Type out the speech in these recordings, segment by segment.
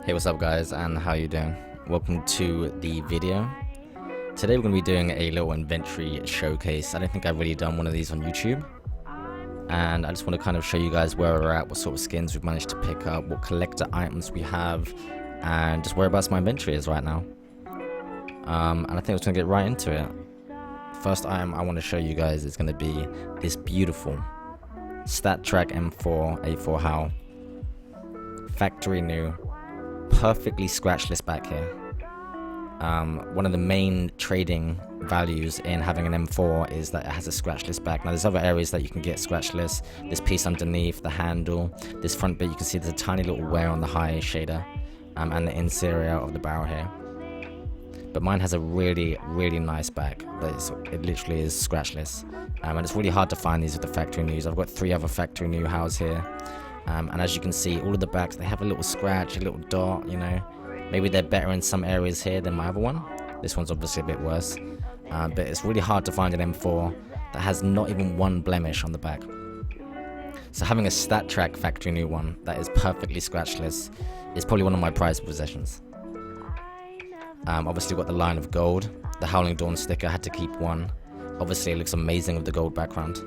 Hey, what's up guys, and how you doing? Welcome to the video. Today we're going to be doing a little inventory showcase. I don't think I've really done one of these on YouTube, and I just want to kind of show you guys where we're at, what sort of skins we've managed to pick up, what collector items we have, and just whereabouts my inventory is right now. And I think we're going to get right into it. First item I want to show you guys is going to be this beautiful StatTrak M4 A4 HAL, factory new, perfectly scratchless back here. One of the main trading values in having an M4 is that it has a scratchless back. Now there's other areas that you can get scratchless. This piece underneath, the handle, this front bit, you can see there's a tiny little wear on the high shader, and the interior of the barrel here. But mine has a really nice back. It literally is scratchless, and it's really hard to find these with the factory news. I've got 3 other factory new HALs here. And as you can see, all of the backs, they have a little scratch, a little dot, you know. Maybe they're better in some areas here than my other one. This one's obviously a bit worse. But it's really hard to find an M4 that has not even one blemish on the back. So having a StatTrak factory new one that is perfectly scratchless is probably one of my prized possessions. Obviously got the line of gold. The Howling Dawn sticker, I had to keep one. Obviously it looks amazing with the gold background,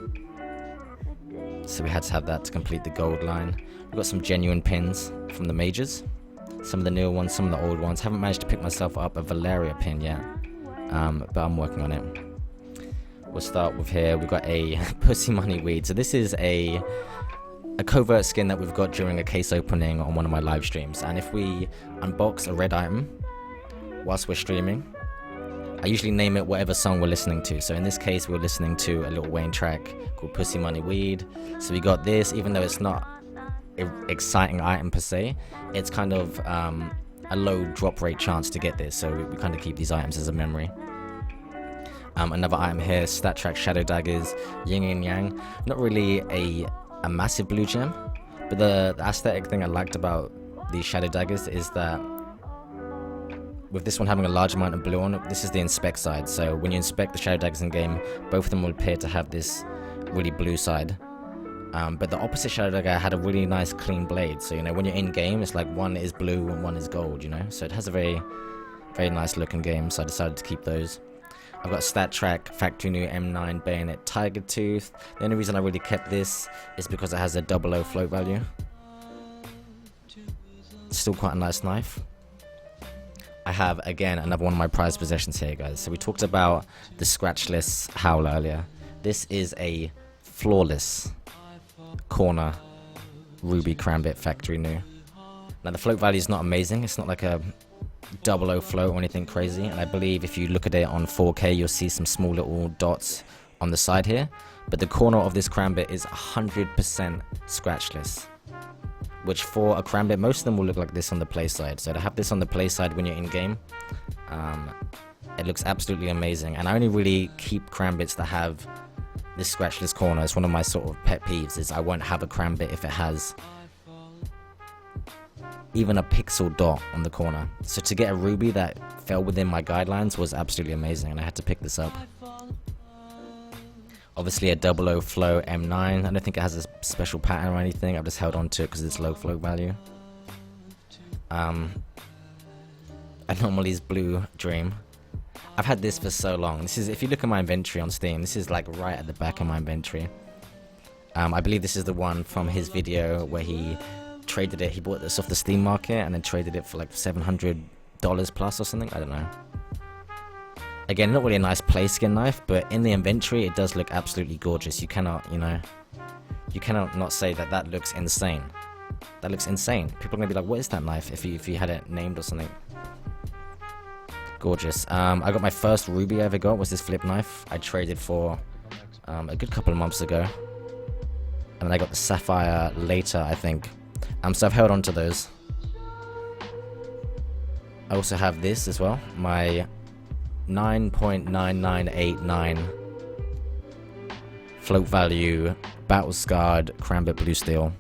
so we had to have that to complete the gold line. We've got some genuine pins from the majors, some of the newer ones, some of the old ones. Haven't managed to pick myself up a Valeria pin yet, but I'm working on it. We'll start with here. We've got a Pussy Money Weed. So this is a covert skin that we've got during a case opening on one of my live streams. And if we unbox a red item whilst we're streaming, I usually name it whatever song we're listening to. So in this case, we're listening to a Lil Wayne track called Pussy Money Weed. So we got this, even though it's not an exciting item per se, it's kind of a low drop rate chance to get this. So we kind of keep these items as a memory. Another item here, StatTrak Shadow Daggers, Yin and Yang. Not really a massive blue gem, but the aesthetic thing I liked about these Shadow Daggers is that with this one having a large amount of blue on it, this is the inspect side. So when you inspect the Shadow Daggers in game, both of them will appear to have this really blue side. But the opposite Shadow Dagger had a really nice clean blade. So, you know, when you're in game, it's like one is blue and one is gold, you know. So it has a very nice looking game, so I decided to keep those. I've got StatTrak factory new M9 bayonet Tiger Tooth. The only reason I really kept this is because it has a 00 float value. It's still quite a nice knife. I have, again, another one of my prized possessions here, guys. So we talked about the scratchless HAL earlier. This is a flawless corner ruby crambit factory new. Now the float value is not amazing. It's not like a 00 float or anything crazy. And I believe if you look at it on 4K, you'll see some small little dots on the side here. But the corner of this crambit is 100% scratchless, which for a crambit, most of them will look like this on the play side. So to have this on the play side when you're in game, it looks absolutely amazing. And I only really keep crambits that have this scratchless corner. It's one of my sort of pet peeves, is I won't have a crambit if it has even a pixel dot on the corner. So to get a ruby that fell within my guidelines was absolutely amazing, and I had to pick this up. Obviously a 00 flow M9. I don't think it has a special pattern or anything. I've just held on to it because it's low float value. Anomaly's Blue Dream. I've had this for so long. This is, if you look at my inventory on Steam, this is like right at the back of my inventory. I believe this is the one from his video where he traded it. He bought this off the Steam market and then traded it for like $700 plus or something. I don't know. Again, not really a nice play skin knife, but in the inventory, it does look absolutely gorgeous. You cannot, you know, you cannot not say that that looks insane. That looks insane. People are gonna be like, what is that knife? If you had it named or something. Gorgeous. I got my first ruby I ever got was this flip knife. I traded for a good couple of months ago, and then I got the sapphire later, I think. So I've held on to those. I also have this as well, my 9.9989 float value battle scarred crambit blue steel.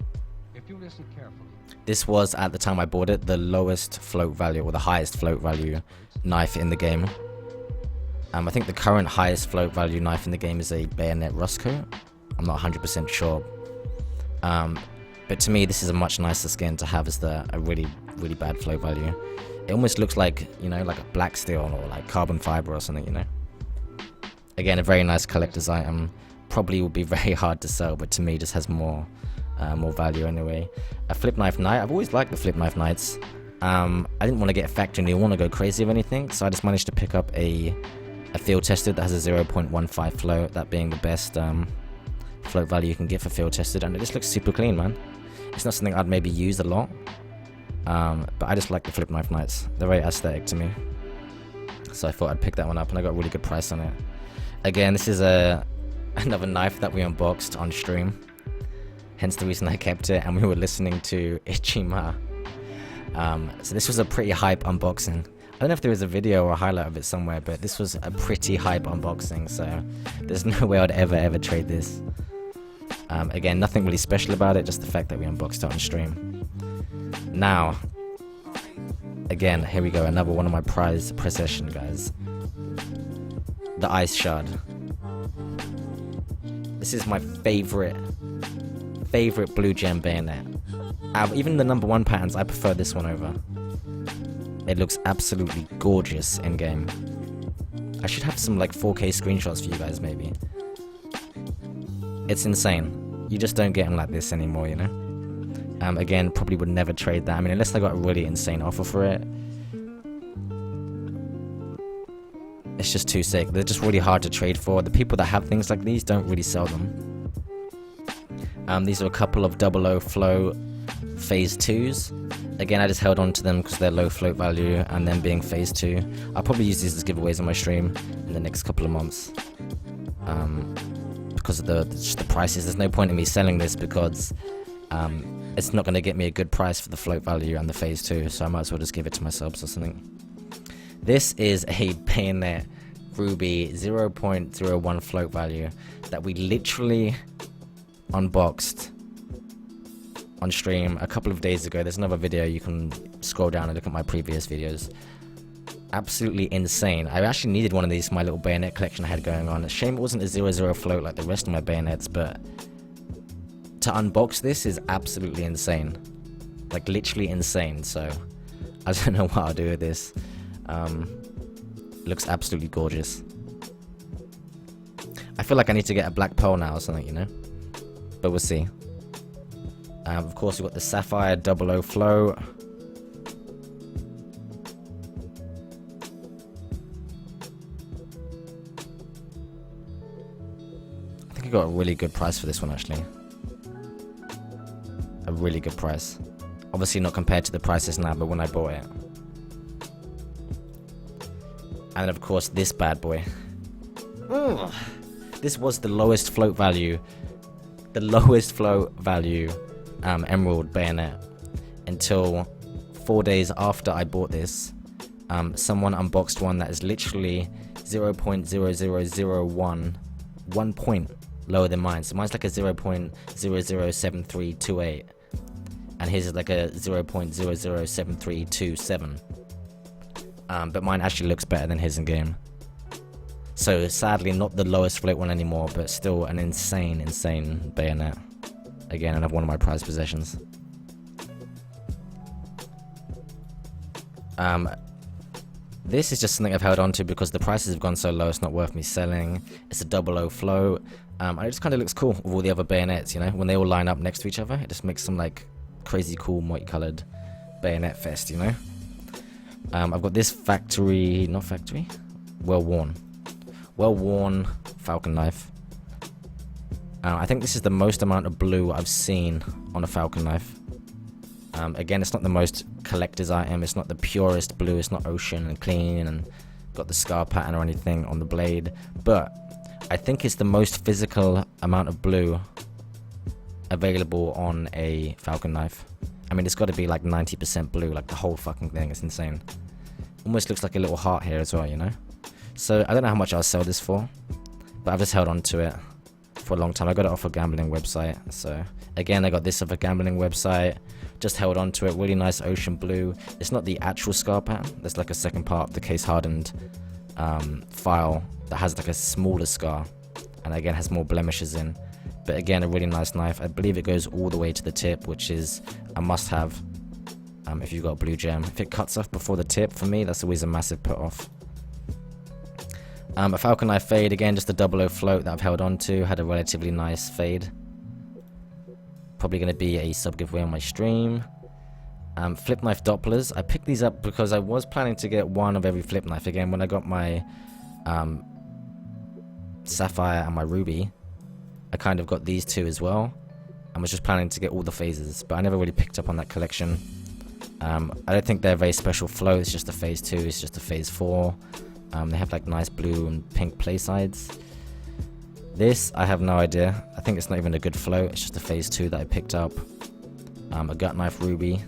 This was, at the time I bought it, the lowest float value, or the highest float value knife in the game. I think the current highest float value knife in the game is a bayonet rust coat. I'm not 100% sure. But to me, this is a much nicer skin to have as a really, really bad float value. It almost looks like, you know, like a black steel or like carbon fiber or something, you know. Again, a very nice collector's item. Probably would be very hard to sell, but to me just has more value anyway. A flip knife knight. I've always liked the flip knife knights. I didn't want to get a factory new one or go crazy of anything, so I just managed to pick up a field tested that has a 0.15 float, that being the best float value you can get for field tested, and it just looks super clean, man. It's not something I'd maybe use a lot, but I just like the flip knife knights. They're very aesthetic to me, so I thought I'd pick that one up, and I got a really good price on it. Again, this is another knife that we unboxed on stream, hence the reason I kept it, and we were listening to Ichima. So this was a pretty hype unboxing. I don't know if there was a video or a highlight of it somewhere, but this was a pretty hype unboxing, so there's no way I'd ever trade this. Again, nothing really special about it, just the fact that we unboxed it on stream. Now, again, here we go, another one of my prized possessions, guys. The Ice Shard. This is my favorite blue gem bayonet. Even the #1 patterns, I prefer this one over. It looks absolutely gorgeous in game. I should have some like 4K screenshots for you guys, maybe. It's insane. You just don't get them like this anymore, you know. Again, probably would never trade that. I mean, unless I got a really insane offer for it. It's just too sick. They're just really hard to trade for. The people that have things like these don't really sell them. These are a couple of 00 flow phase 2s. Again, I just held on to them because they're low float value, and then being phase 2. I'll probably use these as giveaways on my stream in the next couple of months. Because of the prices. There's no point in me selling this because it's not going to get me a good price for the float value and the phase 2, so I might as well just give it to my subs or something. This is a bayonet ruby 0.01 float value that we literally unboxed on stream a couple of days ago. There's another video, you can scroll down and look at my previous videos. Absolutely insane. I actually needed one of these for my little bayonet collection I had going on. It's a shame it wasn't a 00 float like the rest of my bayonets, but to unbox this is absolutely insane. Like literally insane, so I don't know what I'll do with this. Looks absolutely gorgeous. I feel like I need to get a black pearl now or something, you know? But we'll see. Of course, we've got the Sapphire 00 flow. I think I got a really good price for this one, actually. A really good price. Obviously not compared to the prices now, but when I bought it. And of course, this bad boy. This was the lowest float value. The lowest float value emerald bayonet until 4 days after I bought this. Someone unboxed one that is literally 0.0001, 1 point lower than mine. So mine's like a 0.007328, and his is like a 0.007327. But mine actually looks better than his in game. So sadly, not the lowest float one anymore, but still an insane bayonet. Again, another one of my prized possessions. This is just something I've held on to because the prices have gone so low, it's not worth me selling. It's a 00 float. And it just kind of looks cool with all the other bayonets, you know? When they all line up next to each other, it just makes some like crazy cool multicolored bayonet fest, you know? I've got this well-worn falcon knife. I think this is the most amount of blue I've seen on a falcon knife. Again, it's not the most collector's item, it's not the purest blue, it's not ocean and clean and got the scar pattern or anything on the blade, but I think it's the most physical amount of blue available on a falcon knife. I mean, it's got to be like 90% blue, like the whole fucking thing. It's insane. Almost looks like a little heart here as well, you know? So I don't know how much I'll sell this for, but I've just held on to it for a long time. I got it off a gambling website. So again, I got this off a gambling website, just held on to it. Really nice ocean blue. It's not the actual scar pattern. There's like a second part of the case hardened file that has like a smaller scar, and again has more blemishes in. But again, a really nice knife. I believe it goes all the way to the tip, which is a must-have if you've got a blue gem. If it cuts off before the tip, for me, that's always a massive put-off. A falcon knife fade, again, just a 00 float that I've held on to. Had a relatively nice fade. Probably going to be a sub giveaway on my stream. Flip knife Dopplers. I picked these up because I was planning to get one of every flip knife. Again, when I got my Sapphire and my Ruby, I kind of got these two as well. And was just planning to get all the phases. But I never really picked up on that collection. I don't think they're a very special flow. It's just a phase 2. It's just a phase 4. They have like nice blue and pink play sides. This, I have no idea. I think it's not even a good float. It's just a phase 2 that I picked up. A gut knife Ruby.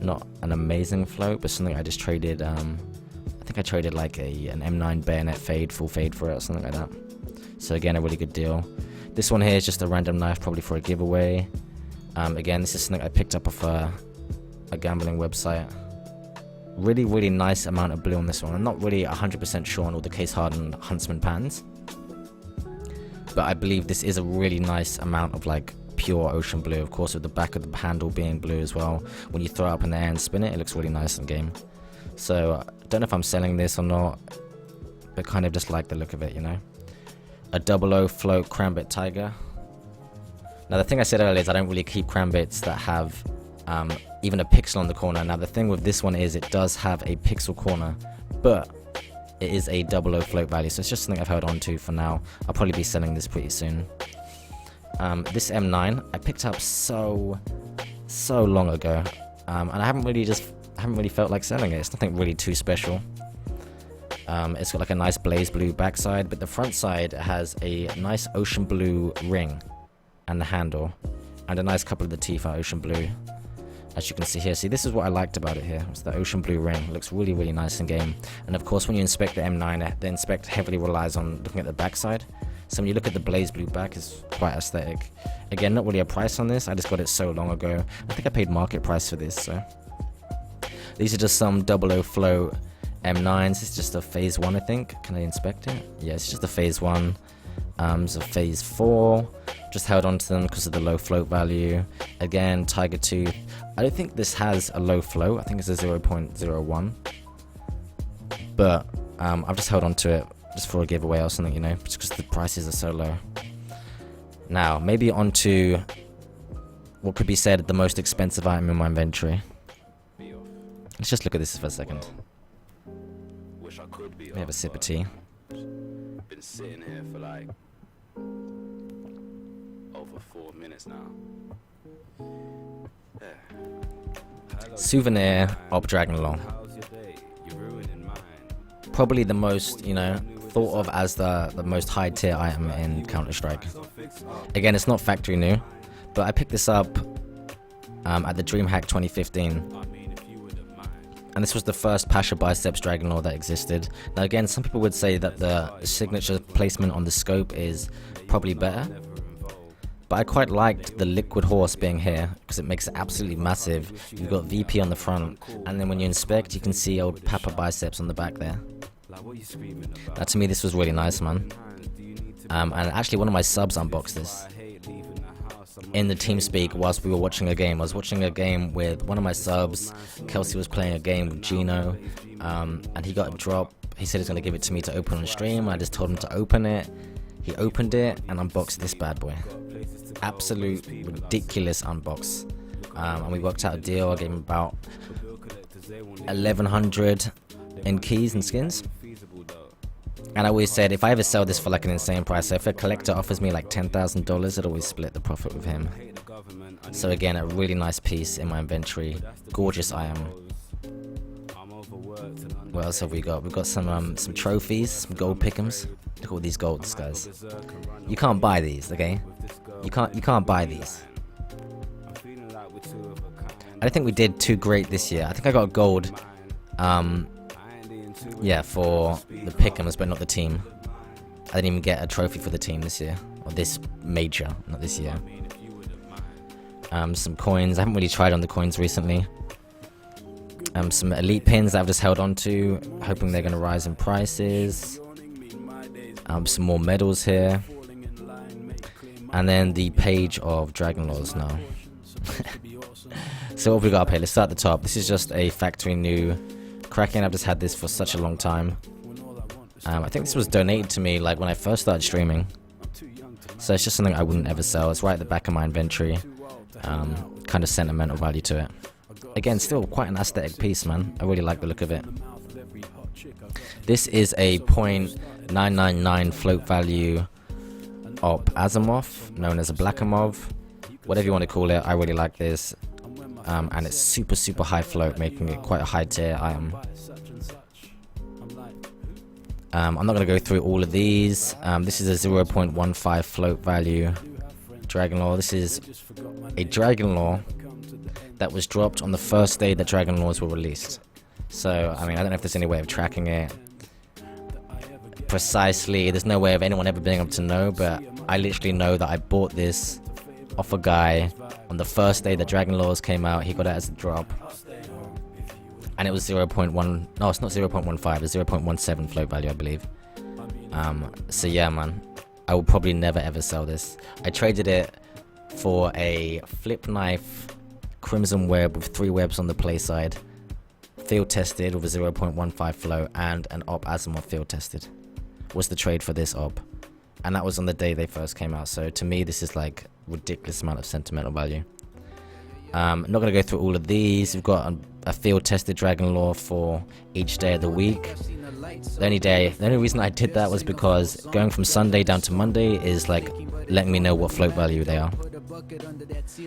Not an amazing float, but something I just traded. I think I traded like an M9 bayonet fade, full fade for it, or something like that. So again, a really good deal. This one here is just a random knife, probably for a giveaway. Again, this is something I picked up off a gambling website. Really, really nice amount of blue on this one. I'm not really 100% sure on all the case hardened Huntsman pans, but I believe this is a really nice amount of like pure ocean blue. Of course, with the back of the handle being blue as well. When you throw it up in the air and spin it, it looks really nice in game. So I don't know if I'm selling this or not, but kind of just like the look of it, you know. A 00 float Crambit Tiger. Now the thing I said earlier is I don't really keep Crambits that have even a pixel on the corner. Now the thing with this one is it does have a pixel corner, but it is a 00 float value, so it's just something I've held on to for now. I'll probably be selling this pretty soon. This M9 I picked up so long ago, and I haven't really felt like selling it. It's nothing really too special. It's got like a nice blaze blue backside, but the front side has a nice ocean blue ring and the handle, and a nice couple of the teeth are ocean blue, as you can see here. See, this is what I liked about it here. It's the ocean blue ring. It looks really, really nice in game. And of course, when you inspect the M9, the inspect heavily relies on looking at the backside. So when you look at the blaze blue back, it's quite aesthetic. Again, not really a price on this. I just got it so long ago. I think I paid market price for this. So these are just some 00 float M9s. It's just a phase 1, I think. Can I inspect it? Yeah, it's just a phase 1. It's a phase 4. Just held on to them because of the low float value. Again, Tiger Tooth. I don't think this has a low float. I think it's a 0.01. But I've just held on to it just for a giveaway or something, you know, just because the prices are so low. Now, maybe onto what could be said the most expensive item in my inventory. Let's just look at this for a second. We have a sip of tea. Been sitting here for like over 4 minutes now. Souvenir of Dragonlong. Probably the most, you know, thought of as the most high tier item in Counter-Strike. Again, it's not factory new, but I picked this up at the DreamHack 2015. And this was the first Pasha Biceps Dragonlore that existed. Now again, some people would say that the signature placement on the scope is probably better, but I quite liked the liquid horse being here because it makes it absolutely massive. You've got VP on the front, and then when you inspect, you can see old Papa Biceps on the back there. Now to me, this was really nice, man. And actually, one of my subs unboxed this in the TeamSpeak whilst we were watching a game. I was watching a game with one of my subs. Kelsey was playing a game with Gino, and he got a drop. He said he's going to give it to me to open on stream. I just told him to open it. He opened it and unboxed this bad boy. Absolute ridiculous unbox. And we worked out a deal. I gave him about 1,100 in keys and skins. And I always said, if I ever sell this for like an insane price, so if a collector offers me like $10,000, I'd always split the profit with him. So again, a really nice piece in my inventory. Gorgeous item. What else have we got? We've got some trophies, some gold pick'ems. Look at all these golds, guys. You can't buy these, okay? You can't buy these. I don't think we did too great this year. I think I got gold. Yeah, for the pick'ems, but not the team. I didn't even get a trophy for the team this year, or this major, not this year. Some coins. I haven't really tried on the coins recently. Some elite pins that I've just held on to, hoping they're going to rise in prices. Some more medals here. And then the page of Dragon Laws now. So what have we got up here? Let's start at the top. This is just a factory new Kraken. I've just had this for such a long time. I think this was donated to me like when I first started streaming. So it's just something I wouldn't ever sell. It's right at the back of my inventory. Kind of sentimental value to it. Again, still quite an aesthetic piece, man. I really like the look of it. This is a 0.999 float value op Asimov, known as a Blackamov. Whatever you want to call it, I really like this. And it's super high float, making it quite a high tier item. I'm not going to go through all of these. This is a 0.15 float value Dragon Law. This is a Dragon Law that was dropped on the first day that Dragon Laws were released. So, I mean, I don't know if there's any way of tracking it precisely. There's no way of anyone ever being able to know, but I literally know that I bought this off a guy on the first day that Dragon Laws came out. He got it as a drop. And it was 0.1, no, it's not 0.15, it's 0.17 float value, I believe. So yeah, man, I will probably never ever sell this. I traded it for a flip knife Crimson Web with 3 webs on the play side, field tested with a 0.15 float, and an op Asimov field tested. Was the trade for this op. And that was on the day they first came out, so to me this is like ridiculous amount of sentimental value. I'm not going to go through all of these. We've got a field tested Dragon Law for each day of the week. The only reason I did that was because going from Sunday down to Monday is like letting me know what float value they are.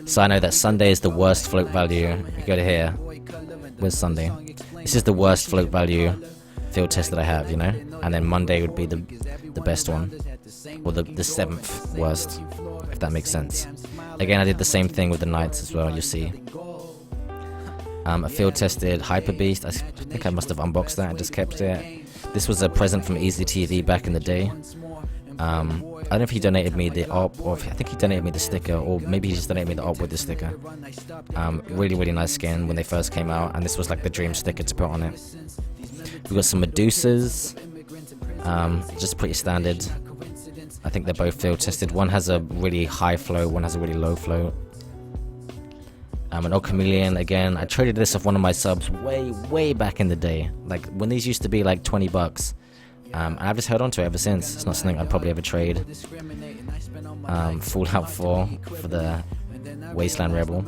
So I know that Sunday is the worst float value. You go to here, where's Sunday? This is the worst float value field test that I have, you know, and then Monday would be the best one, or the 7th worst, if that makes sense. Again, I did the same thing with the Knights as well, you see. A field tested Hyper Beast. I think I must have unboxed that and just kept it. This was a present from Easy TV back in the day. I don't know if he donated me the op, or I think he donated me the sticker, or maybe he just donated me the op with the sticker. Really nice skin when they first came out, and this was like the dream sticker to put on it. We've got some Medusas, just pretty standard. I think they're both field tested. One has a really high float, one has a really low float. An Old Chameleon, again, I traded this off one of my subs way back in the day, like when these used to be like 20 bucks. And I've just held on to it ever since. It's not something I'd probably ever trade. Fallout 4 for the Wasteland Rebel.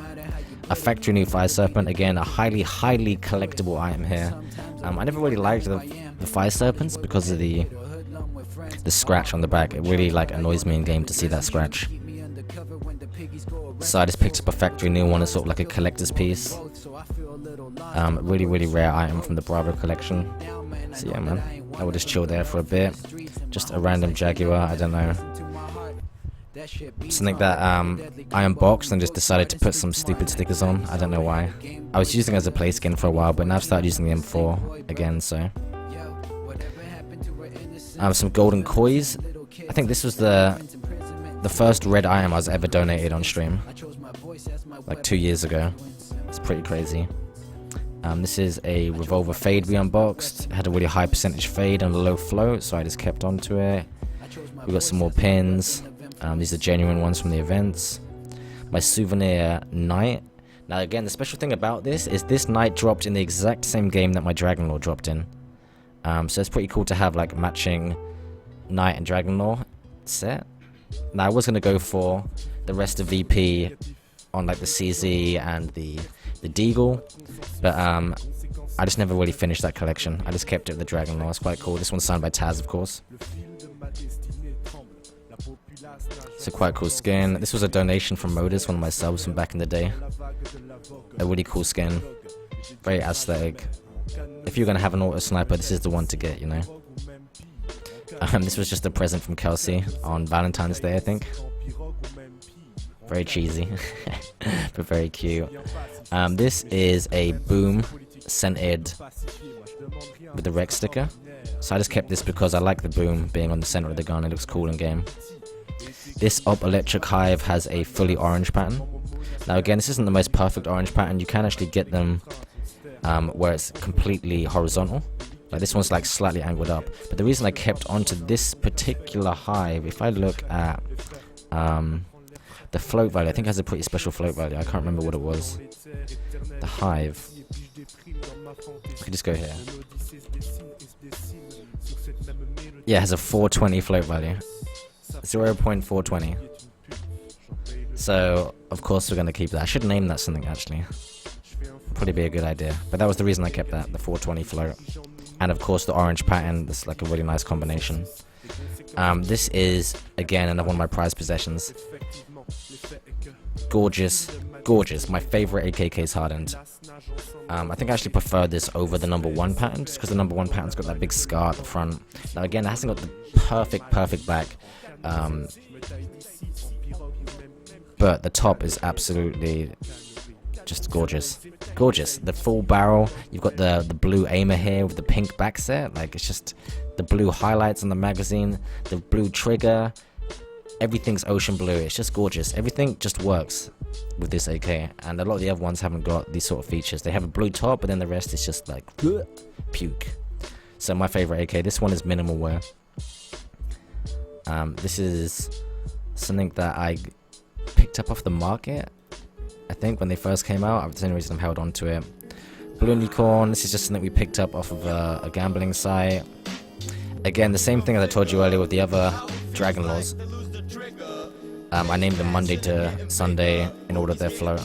A factory new Fire Serpent, again, a highly collectible item here. I never really liked the Fire Serpents because of the scratch on the back. It really like annoys me in game to see that scratch. So I just picked up a factory new one as sort of like a collector's piece. Really rare item from the Bravo collection. So yeah, man, I will just chill there for a bit. Just a random Jaguar, I don't know. Something that I unboxed and just decided to put some stupid stickers on. I don't know why. I was using it as a play skin for a while, but now I've started using the M4 again, so. Some golden kois. I think this was the first red item I was ever donated on stream. Like 2 years ago. It's pretty crazy. This is a revolver fade we unboxed. It had a really high percentage fade and a low float, so I just kept onto it. We got some more pins. These are genuine ones from the events. My souvenir Knight. Now again, the special thing about this is this Knight dropped in the exact same game that my Dragon Law dropped in. So it's pretty cool to have like matching Knight and Dragon Law set. Now I was going to go for the rest of VP on like the CZ and the Deagle, but I just never really finished that collection. I just kept it with the Dragon Law. It's quite cool. This one's signed by Taz, of course. It's a quite cool skin. This was a donation from Modus, one of my subs from back in the day. A really cool skin. Very aesthetic. If you're going to have an auto sniper, this is the one to get, you know. This was just a present from Kelsey on Valentine's Day, I think. Very cheesy, but very cute. This is a boom scented with the Rex sticker. So I just kept this because I like the boom being on the center of the gun. It looks cool in game. This Op Electric Hive has a fully orange pattern. Now again, this isn't the most perfect orange pattern. You can actually get them where it's completely horizontal. Like this one's like slightly angled up. But the reason I kept onto this particular hive, if I look at The float value, I think, has a pretty special float value. I can't remember what it was. The hive. We could just go here. Yeah, it has a 420 float value. 0.420. So, of course, we're going to keep that. I should name that something, actually. Probably be a good idea. But that was the reason I kept that, the 420 float. And, of course, the orange pattern. That's like a really nice combination. This is, again, another one of my prized possessions. Gorgeous. Gorgeous. My favorite AK case hardened. I think I actually prefer this over the number 1 pattern, just because the number 1 pattern's got that big scar at the front. Now, again, it hasn't got the perfect back. But the top is absolutely just gorgeous. Gorgeous. The full barrel. You've got the blue aimer here with the pink back set. Like, it's just the blue highlights on the magazine. The blue trigger. Everything's ocean blue. It's just gorgeous. Everything just works with this AK. And a lot of the other ones haven't got these sort of features. They have a blue top, but then the rest is just like puke. So my favorite AK. This one is minimal wear. This is something that I picked up off the market, I think, when they first came out. That's the only reason I'm held on to it. Blue Unicorn, this is just something we picked up off of a gambling site. Again, the same thing as I told you earlier with the other Dragon Laws. I named them Monday to Sunday in order of their float.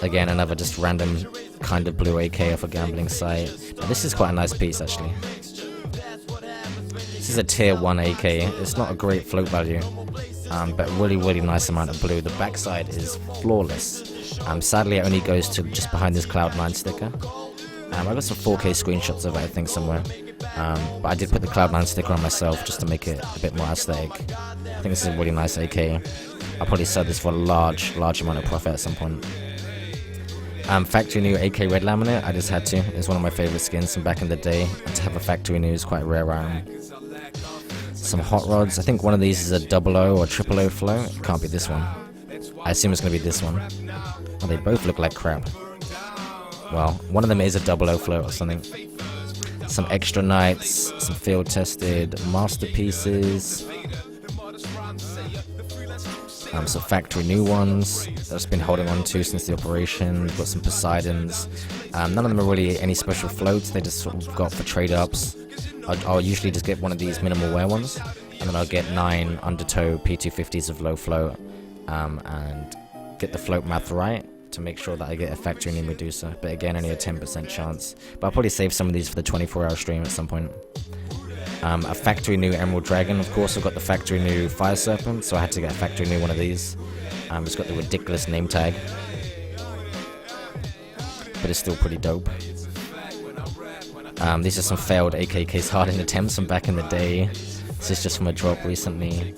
Again, another just random kind of blue AK off a gambling site. But this is quite a nice piece, actually. This is a tier 1 AK. It's not a great float value. But really nice amount of blue. The backside is flawless. Sadly, it only goes to just behind this Cloud9 sticker. I got some 4K screenshots of it, I think, somewhere. But I did put the Cloud9 sticker on myself just to make it a bit more aesthetic. I think this is a really nice AK. I'll probably sell this for a large amount of profit at some point. Factory new AK red laminate, I just had to. It's one of my favorite skins from back in the day. And to have a factory new is quite rare item. Some hot rods. I think one of these is a 00 or 000 float. It can't be this one. I assume it's going to be this one. Oh, they both look like crap. Well, one of them is a 00 float or something. Some extra nights, some field tested masterpieces. Some factory new ones that I've been holding on to since the operation. We've got some Poseidons. None of them are really any special floats. They just sort of got for trade ups. I'll usually just get one of these minimal wear ones, and then I'll get 9 undertow P250s of low float, and get the float math right to make sure that I get a factory new Medusa. But again, only a 10% chance. But I'll probably save some of these for the 24-hour stream at some point. A factory new Emerald Dragon, of course. I've got the factory new Fire Serpent, so I had to get a factory new one of these. It's got the ridiculous name tag, but it's still pretty dope. These are some failed AK case hardened attempts from back in the day. This is just from a drop recently.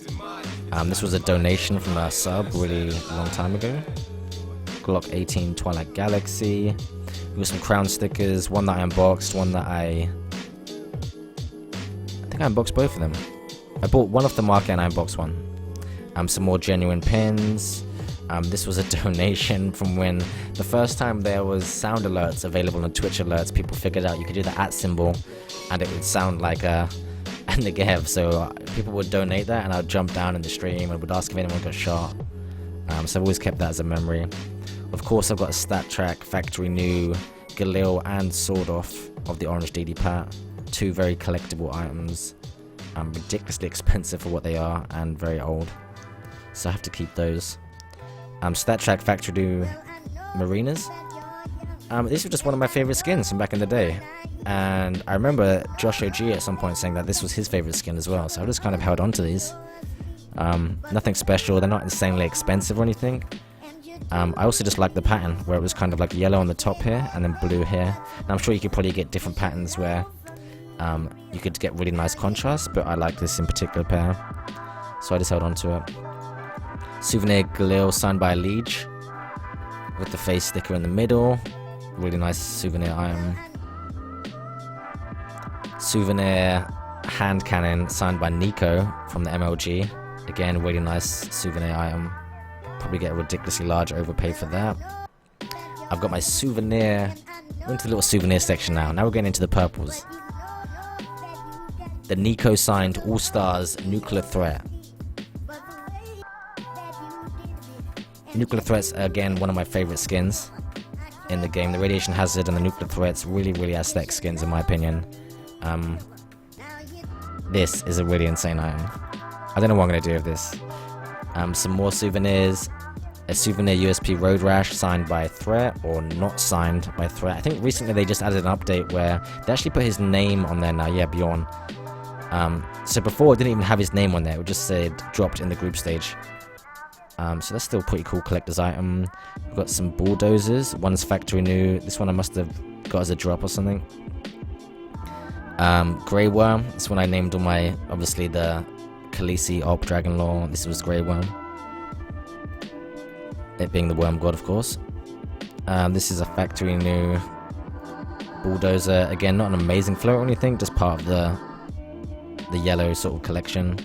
This was a donation from a sub really long time ago. Glock 18 Twilight Galaxy. We got some crown stickers, one that I unboxed, one that I think I unboxed both of them. I bought one off the market and I unboxed one. Some more genuine pins. This was a donation from when the first time there was sound alerts available on Twitch alerts. People figured out you could do the @ symbol and it would sound like a Negev. So people would donate that and I'd jump down in the stream and would ask if anyone got shot. So I've always kept that as a memory. Of course, I've got a stat track, factory new, Galil and Sword Off of the Orange DD Pat. 2 very collectible items. Ridiculously expensive for what they are and very old. So I have to keep those. Stat track factory new Marinas. These were just one of my favorite skins from back in the day. And I remember Josh OG at some point saying that this was his favorite skin as well. So I just kind of held on to these. Nothing special. They're not insanely expensive or anything. I also just like the pattern where it was kind of like yellow on the top here and then blue here. And I'm sure you could probably get different patterns where you could get really nice contrast, but I like this in particular pair, so I just held on to it. Souvenir Galil signed by Liege with the face sticker in the middle. Really nice souvenir item. Souvenir hand cannon signed by Nico from the MLG. Again, really nice souvenir item. Probably get a ridiculously large overpay for that. I've got my souvenir. We're into the little souvenir section now. Now we're getting into the purples. The Nico signed All Stars Nuclear Threat. Nuclear Threats are, again, one of my favorite skins in the game. The Radiation Hazard and the Nuclear Threats, really, really aesthetic skins in my opinion. This is a really insane item. I don't know what I'm going to do with this. Some more souvenirs. A souvenir USP Road Rash signed by Threat, or not signed by Threat. I think recently they just added an update where they actually put his name on there now. Yeah, Bjorn. So before it didn't even have his name on there. It would just said dropped in the group stage. So that's still a pretty cool collector's item. We've got some bulldozers. One's factory new. This one I must have got as a drop or something. Grey Worm. This one I named on my, obviously the Khaleesi Op Dragon Lore. This was Grey Worm. It being the Worm God, of course. This is a factory new bulldozer. Again, not an amazing float or anything, just part of the yellow sort of collection.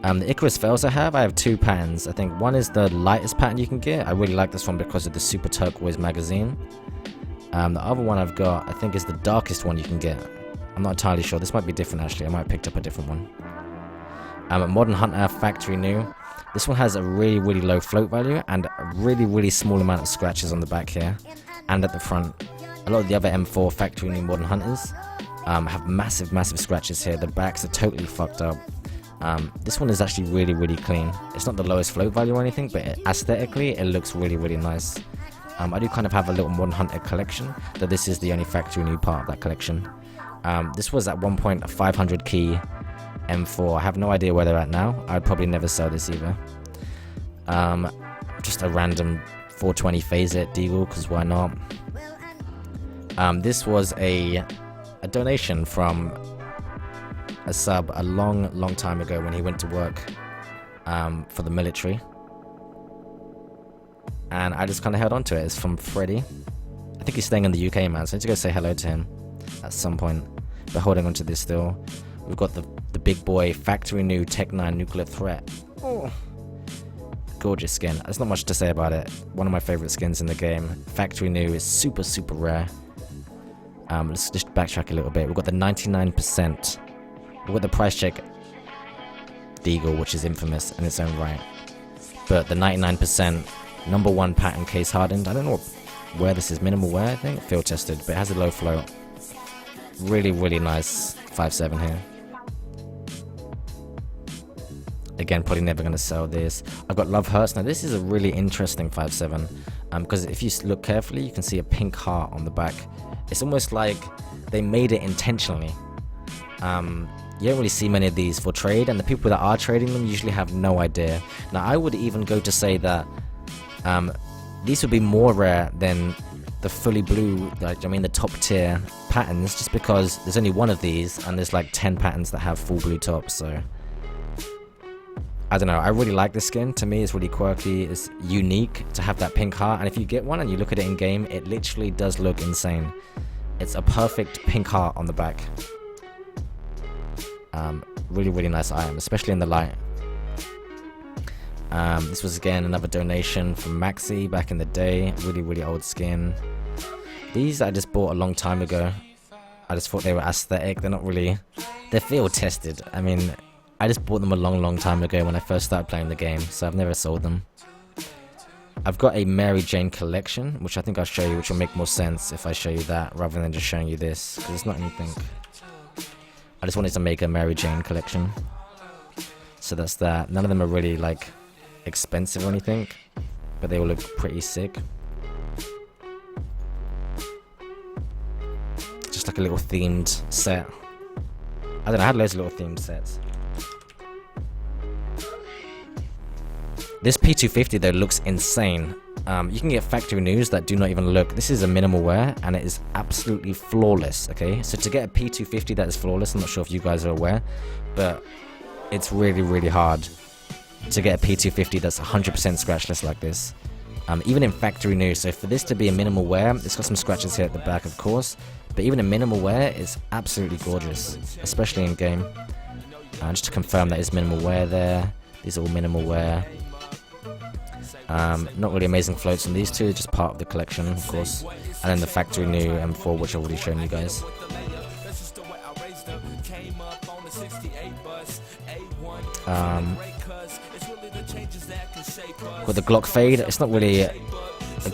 The Icarus Fails I have 2 patterns. I think one is the lightest pattern you can get. I really like this one because of the Super Turquoise magazine. The other one I've got, I think, is the darkest one you can get. I'm not entirely sure. This might be different, actually. I might have picked up a different one. A Modern Hunter Factory New. This one has a really, really low float value and a really, really small amount of scratches on the back here and at the front. A lot of the other M4 Factory New Modern Hunters have massive, massive scratches here. The backs are totally fucked up. This one is actually really, really clean. It's not the lowest float value or anything, but aesthetically, it looks really, really nice. I do kind of have a little Modern Hunter collection, though this is the only Factory New part of that collection. This was at one point a 500 key M4. I have no idea where they're at now. I'd probably never sell this either. Just a random 420 phase it Deagle, because why not? This was a donation from a sub a long time ago when he went to work for the military, and I just kind of held on to it. It's from Freddy. I think he's staying in the UK, man, so I need to go say hello to him at some point, but holding on to this still. We've got the big boy Factory New Tech 9 Nuclear Threat. Oh, gorgeous skin. There's not much to say about it. One of my favorite skins in the game. Factory New is super, super rare. Let's just backtrack a little bit. We've got the 99%. We've got the price check Deagle, which is infamous in its own right. But the 99% #1 pattern case hardened. I don't know where this is. Minimal wear, I think. Field tested, but it has a low float. Really, really nice 5.7 here. Again, probably never going to sell this. I've got Love Hurts. Now, this is a really interesting 5.7. Because if you look carefully, you can see a pink heart on the back. It's almost like they made it intentionally. You don't really see many of these for trade, and the people that are trading them usually have no idea. Now, I would even go to say that these would be more rare than the fully blue, like, I mean the top tier patterns, just because there's only one of these and there's like 10 patterns that have full blue tops. So I don't know, I really like this skin. To me, it's really quirky, it's unique to have that pink heart, and if you get one and you look at it in game, it literally does look insane. It's a perfect pink heart on the back. Really, really nice item, especially in the light. This was again another donation from Maxi back in the day. Really, really old skin. These I just bought a long time ago. I just thought they were aesthetic. They're not really... They're field tested. I mean, I just bought them a long time ago when I first started playing the game, so I've never sold them. I've got a Mary Jane collection, which I think I'll show you, which will make more sense if I show you that rather than just showing you this, because it's not anything. I just wanted to make a Mary Jane collection. So that's that. None of them are really like expensive or anything, but they all look pretty sick. Just like a little themed set. I don't know, I had loads of little themed sets. This P250 though looks insane. You can get factory news that do not even look. This is a minimal wear and it is absolutely flawless. Okay, so to get a P250 that is flawless, I'm not sure if you guys are aware, but it's really, really hard to get a P250 that's 100% scratchless like this. Even in factory new. So for this to be a minimal wear, it's got some scratches here at the back, of course, but even in minimal wear, it's absolutely gorgeous, especially in game. Just to confirm that is minimal wear there. These are all minimal wear. Not really amazing floats on these two, just part of the collection, of course. And then the factory new M4, which I've already shown you guys. With the Glock fade, it's not really a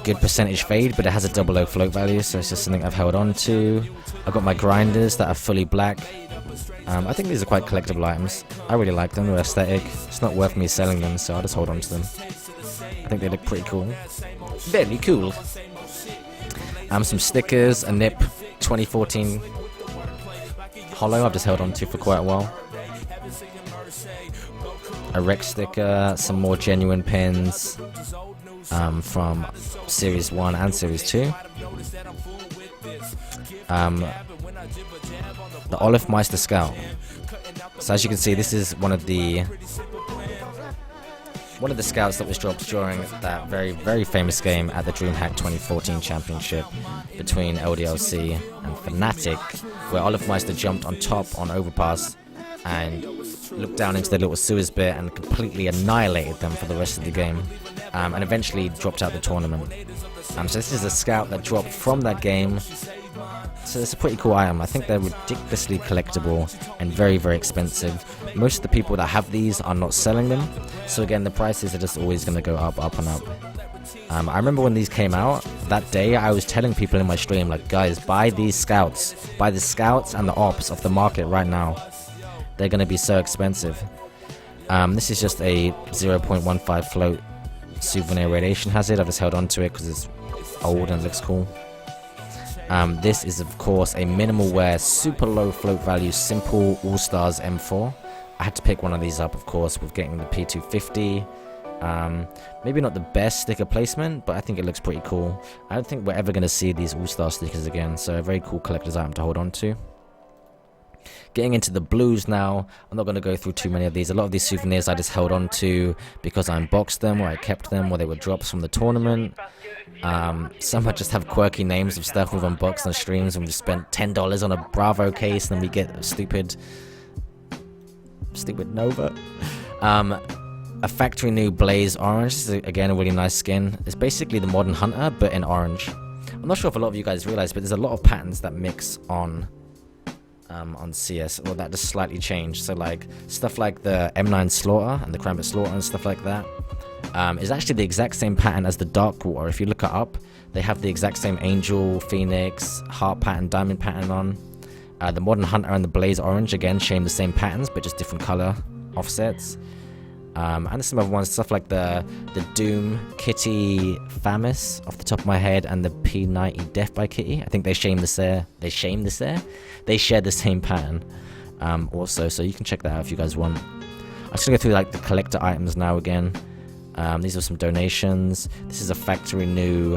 good percentage fade, but it has a double low float value, so it's just something I've held on to. I've got my grinders that are fully black. I think these are quite collectible items. I really like them, they're aesthetic. It's not worth me selling them, so I'll just hold on to them. I think they look pretty cool. Very cool. Some stickers, a nip 2014 holo I've just held on to for quite a while. A Rex sticker, some more genuine pins from Series 1 and Series 2. The Olive Meister Scout. So as you can see, this is one of the scouts that was dropped during that very, very famous game at the DreamHack 2014 Championship between LDLC and Fnatic, where Olive Meister jumped on top on overpass and looked down into the little sewers bit and completely annihilated them for the rest of the game, and eventually dropped out the tournament. So this is a scout that dropped from that game. So it's a pretty cool item. I think they're ridiculously collectible and very, very expensive. Most of the people that have these are not selling them. So again, the prices are just always going to go up, up and up. I remember when these came out, that day I was telling people in my stream, like, guys, buy these scouts. Buy the scouts and the ops off the market right now. They're going to be so expensive. This is just a 0.15 float souvenir radiation hazard. I've just held on to it because it's old and looks cool. This is of course a minimal wear, super low float value, simple All-Stars M4. I had to pick one of these up, of course, with getting the P250. Maybe not the best sticker placement, but I think it looks pretty cool. I don't think we're ever going to see these All-Star stickers again, so a very cool collector's item to hold on to. Getting into the blues now, I'm not going to go through too many of these. A lot of these souvenirs I just held on to because I unboxed them, or I kept them, or they were drops from the tournament. Some I just have quirky names of stuff we've unboxed on streams, and we just spent $10 on a Bravo case, and then we get a stupid Nova. A factory new Blaze Orange. This is again a really nice skin. It's basically the Modern Hunter, but in orange. I'm not sure if a lot of you guys realize, but there's a lot of patterns that mix on CS, or that just slightly changed. So like stuff like the M9 Slaughter and the Cranbit Slaughter and stuff like that is actually the exact same pattern as the Dark Water. If you look it up, they have the exact same Angel, Phoenix, Heart pattern, Diamond pattern on. The Modern Hunter and the Blaze Orange again share the same patterns, but just different color offsets. And some other ones, stuff like the Doom Kitty Famis off the top of my head, and the P90 Death by Kitty. I think they share the same pattern also, so you can check that out if you guys want. I'm just gonna go through like the collector items now again. These are some donations. This is a factory new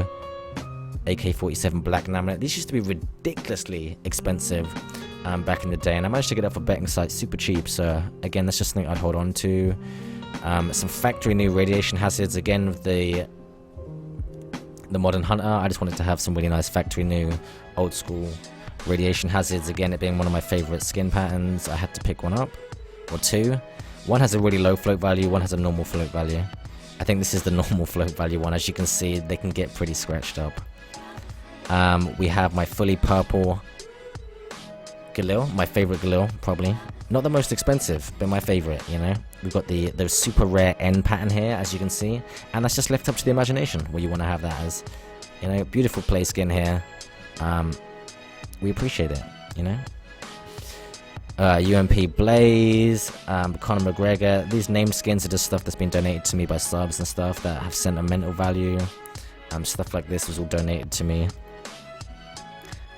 AK-47 Black Laminate. These used to be ridiculously expensive back in the day, and I managed to get it for betting sites super cheap, so again, that's just something I'd hold on to. Some factory new radiation hazards, again with the Modern Hunter. I just wanted to have some really nice factory new old school radiation hazards, again it being one of my favorite skin patterns. I had to pick one up, or two. One has a really low float value, one has a normal float value. I think this is the normal float value one. As you can see, they can get pretty scratched up. We have my fully purple Galil, my favorite Galil, probably. Not the most expensive, but my favorite, you know. We've got the super rare N pattern here, as you can see, and that's just left up to the imagination what you want to have that as. You know, beautiful play skin here. We appreciate it, you know. UMP Blaze, Conor McGregor. These name skins are just stuff that's been donated to me by subs and stuff that have sentimental value. Stuff like this was all donated to me.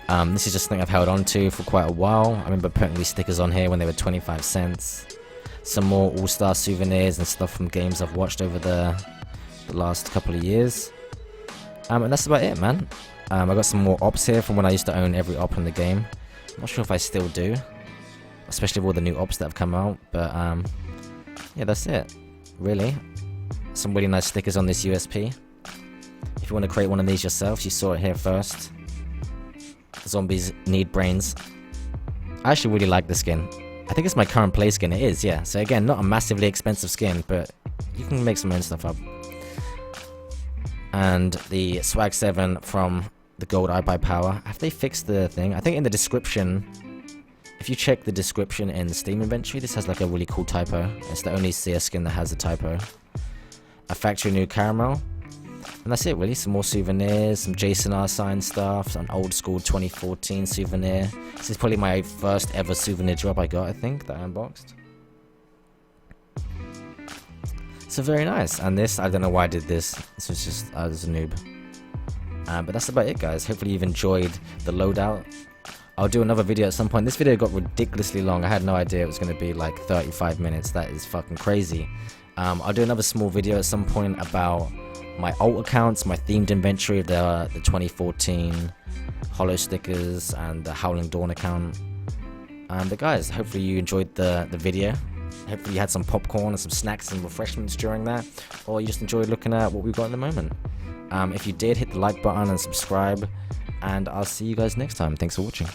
This is just something I've held on to for quite a while. I remember putting these stickers on here when they were 25 cents. Some more All-Star souvenirs and stuff from games I've watched over the last couple of years. And that's about it, man. I got some more ops here from when I used to own every op in the game. I'm not sure if I still do, especially with all the new ops that have come out, but yeah, that's it, really. Some really nice stickers on this USP. If you want to create one of these yourself, you saw it here first. Zombies need brains. I actually really like the skin. I think it's my current play skin. It is, yeah. So again, not a massively expensive skin, but you can make some own stuff up. And the Swag 7 from the Gold iBuy Power. Have they fixed the thing? I think in the description, if you check the description in the Steam inventory, this has like a really cool typo. It's the only CS skin that has a typo. a factory new caramel. And that's it really. Some more souvenirs, some Jason R signed stuff, an old school 2014 souvenir. This is probably my first ever souvenir drop I got, I think, that I unboxed. So very nice. And this, I don't know why I did this. This was just, I was a noob. But that's about it, guys. Hopefully you've enjoyed the loadout. I'll do another video at some point. This video got ridiculously long. I had no idea it was going to be like 35 minutes. That is fucking crazy. I'll do another small video at some point about my alt accounts, my themed inventory, the 2014 holo stickers and the Howling Dawn account. But guys, hopefully you enjoyed the video. Hopefully you had some popcorn and some snacks and refreshments during that, or you just enjoyed looking at what we've got at the moment. If you did, hit the like button and subscribe, and I'll see you guys next time. Thanks for watching.